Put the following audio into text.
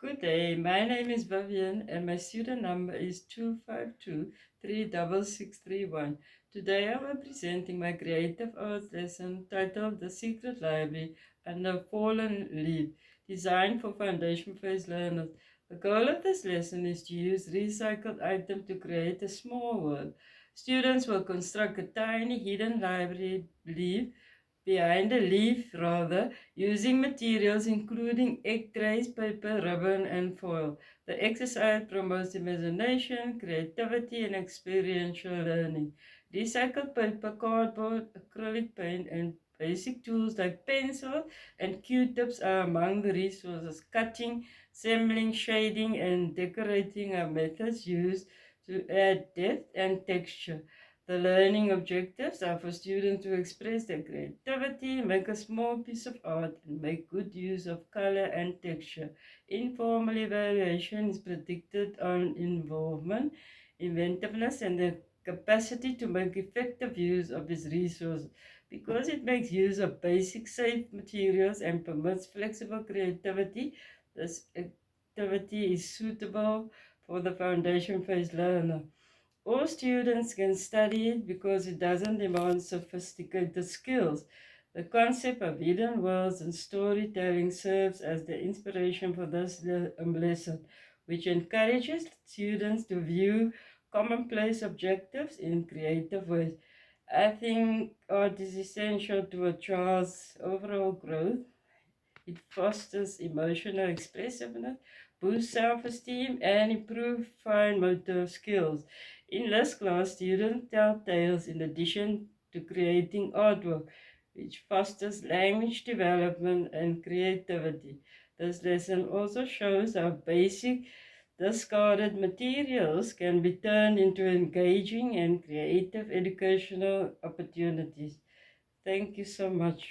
Good day, my name is Vivian and my student number is 252-36631. Today I am presenting my creative arts lesson titled The Secret Library under Fallen Leaf, designed for foundation phase learners. The goal of this lesson is to use recycled items to create a small world. Students will construct a tiny hidden library leaf behind a leaf rather, using materials including egg trays, paper, ribbon, and foil. The exercise promotes imagination, creativity, and experiential learning. Recycled paper, cardboard, acrylic paint, and basic tools like pencil and Q-tips are among the resources. Cutting, assembling, shading, and decorating are methods used to add depth and texture. The learning objectives are for students to express their creativity, make a small piece of art, and make good use of color and texture. Informal evaluation is predicted on involvement, inventiveness, and the capacity to make effective use of its resources. Because it makes use of basic, safe materials and permits flexible creativity, this activity is suitable for the foundation phase learner. All students can study it because it doesn't demand sophisticated skills. The concept of hidden worlds and storytelling serves as the inspiration for this lesson, which encourages students to view commonplace objectives in creative ways. I think art is essential to a child's overall growth. It fosters emotional expressiveness, boosts self-esteem, and improves fine motor skills. In this class, students tell tales in addition to creating artwork, which fosters language development and creativity. This lesson also shows how basic discarded materials can be turned into engaging and creative educational opportunities. Thank you so much.